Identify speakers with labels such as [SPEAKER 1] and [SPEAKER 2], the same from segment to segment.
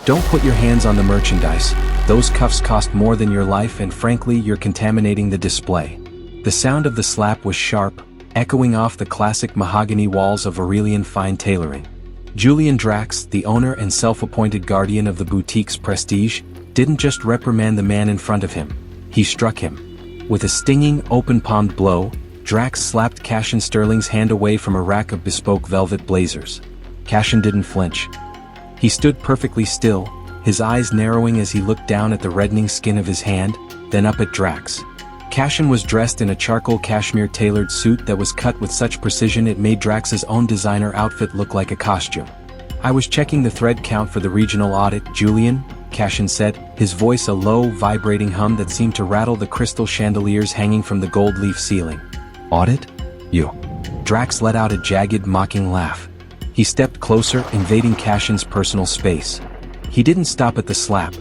[SPEAKER 1] Don't put your hands on the merchandise. Those cuffs cost more than your life, and frankly, you're contaminating the display. The sound of the slap was sharp, echoing off the classic mahogany walls of Aurelian fine tailoring. Julian Drax, the owner and self-appointed guardian of the boutique's prestige, didn't just reprimand the man in front of him. He struck him. With a stinging, open-palmed blow, Drax slapped Cassian Sterling's hand away from a rack of bespoke velvet blazers. Cassian didn't flinch. He stood perfectly still, his eyes narrowing as he looked down at the reddening skin of his hand, then up at Drax. Cassian was dressed in a charcoal cashmere tailored suit that was cut with such precision it made Drax's own designer outfit look like a costume. "I was checking the thread count for the regional audit, Julian," Cassian said, his voice a low, vibrating hum that seemed to rattle the crystal chandeliers hanging from the gold leaf ceiling. "Audit? You?" Drax let out a jagged, mocking laugh. He stepped closer, invading Cassian's personal space. He didn't stop at the slap.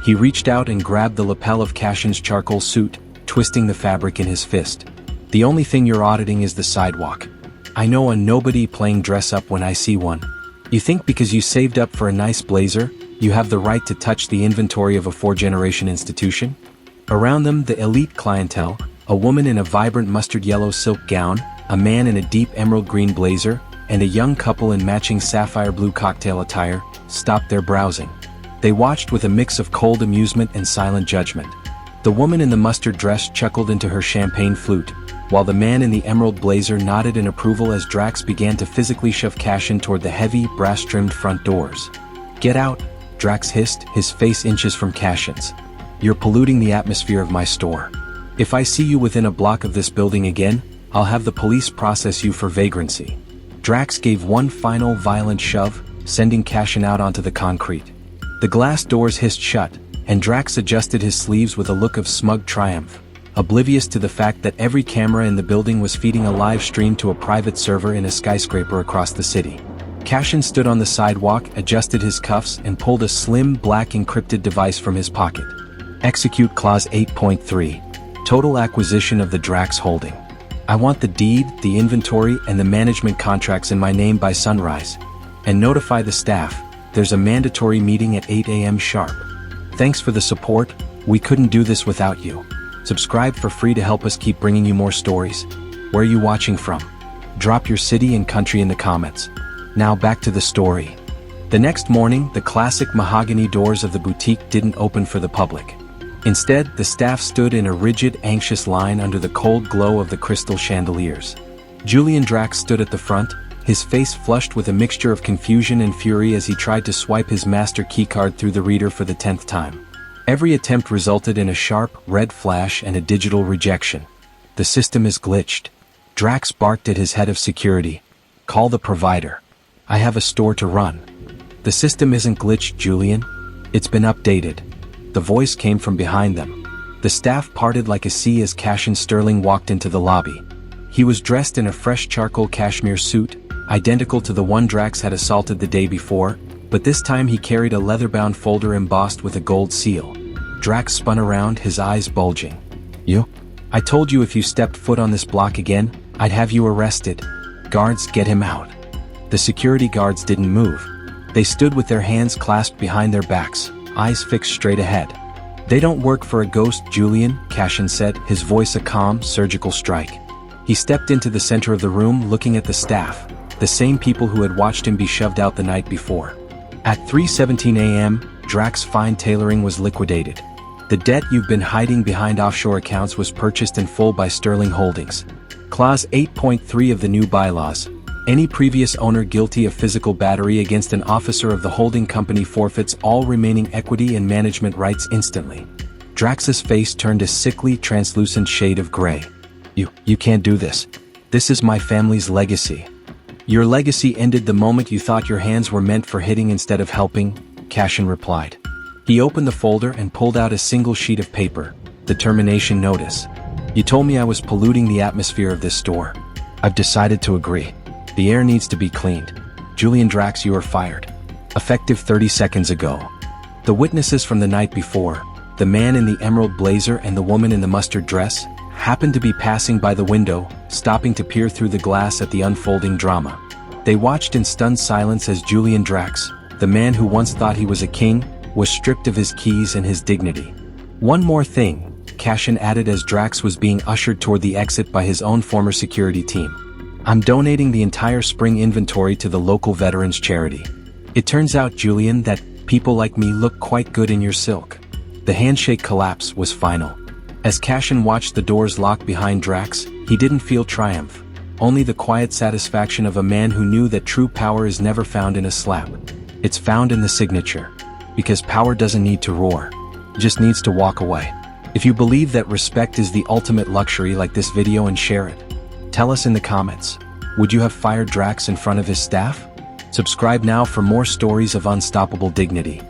[SPEAKER 1] He reached out and grabbed the lapel of Cassian's charcoal suit, twisting the fabric in his fist. "The only thing you're auditing is the sidewalk. I know a nobody playing dress-up when I see one. You think because you saved up for a nice blazer, you have the right to touch the inventory of a four-generation institution?" Around them, the elite clientele, a woman in a vibrant mustard-yellow silk gown, a man in a deep emerald-green blazer, and a young couple in matching sapphire-blue cocktail attire, stopped their browsing. They watched with a mix of cold amusement and silent judgment. The woman in the mustard dress chuckled into her champagne flute, while the man in the emerald blazer nodded in approval as Drax began to physically shove Cassian toward the heavy, brass-trimmed front doors. "Get out," Drax hissed, his face inches from Cassian's. "You're polluting the atmosphere of my store. If I see you within a block of this building again, I'll have the police process you for vagrancy." Drax gave one final violent shove, sending Cassian out onto the concrete. The glass doors hissed shut, and Drax adjusted his sleeves with a look of smug triumph, oblivious to the fact that every camera in the building was feeding a live stream to a private server in a skyscraper across the city. Cassian stood on the sidewalk, adjusted his cuffs, and pulled a slim, black encrypted device from his pocket. "Execute Clause 8.3. Total acquisition of the Drax holding. I want the deed, the inventory, and the management contracts in my name by sunrise. And notify the staff, there's a mandatory meeting at 8 a.m. sharp. Thanks for the support, we couldn't do this without you. Subscribe for free to help us keep bringing you more stories. Where are you watching from? Drop your city and country in the comments. Now back to the story." The next morning, the classic mahogany doors of the boutique didn't open for the public. Instead, the staff stood in a rigid, anxious line under the cold glow of the crystal chandeliers. Julian Drax stood at the front, his face flushed with a mixture of confusion and fury as he tried to swipe his master keycard through the reader for the 10th time. Every attempt resulted in a sharp, red flash and a digital rejection. "The system is glitched." Drax barked at his head of security. "Call the provider. I have a store to run." "The system isn't glitched, Julian. It's been updated." The voice came from behind them. The staff parted like a sea as Cassian Sterling walked into the lobby. He was dressed in a fresh charcoal cashmere suit, identical to the one Drax had assaulted the day before, but this time he carried a leather-bound folder embossed with a gold seal. Drax spun around, his eyes bulging. "You? I told you if you stepped foot on this block again, I'd have you arrested. Guards, get him out." The security guards didn't move. They stood with their hands clasped behind their backs, eyes fixed straight ahead. "They don't work for a ghost, Julian," Cassian said, his voice a calm, surgical strike. He stepped into the center of the room, looking at the staff, the same people who had watched him be shoved out the night before. At 3:17 a.m., Drax Fine Tailoring was liquidated. The debt you've been hiding behind offshore accounts was purchased in full by Sterling Holdings. Clause 8.3 of the new bylaws. Any previous owner guilty of physical battery against an officer of the holding company forfeits all remaining equity and management rights instantly. Drax's face turned a sickly, translucent shade of gray. You can't do this. This is my family's legacy." "Your legacy ended the moment you thought your hands were meant for hitting instead of helping," Cassian replied. He opened the folder and pulled out a single sheet of paper, the termination notice. "You told me I was polluting the atmosphere of this store. I've decided to agree. The air needs to be cleaned. Julian Drax, you are fired. Effective 30 seconds ago." The witnesses from the night before, the man in the emerald blazer and the woman in the mustard dress, happened to be passing by the window, stopping to peer through the glass at the unfolding drama. They watched in stunned silence as Julian Drax, the man who once thought he was a king, was stripped of his keys and his dignity. One more thing, Cassian added as Drax was being ushered toward the exit by his own former security team. I'm donating the entire spring inventory to the local veterans charity. It turns out, Julian, that people like me look quite good in your silk. The handshake collapse was final. As Cassian watched the doors lock behind Drax, he didn't feel triumph, only the quiet satisfaction of a man who knew that true power is never found in a slap. It's found in the signature. Because power doesn't need to roar, it just needs to walk away. If you believe that respect is the ultimate luxury, like this video and share it. Tell us in the comments, would you have fired Drax in front of his staff? Subscribe now for more stories of unstoppable dignity.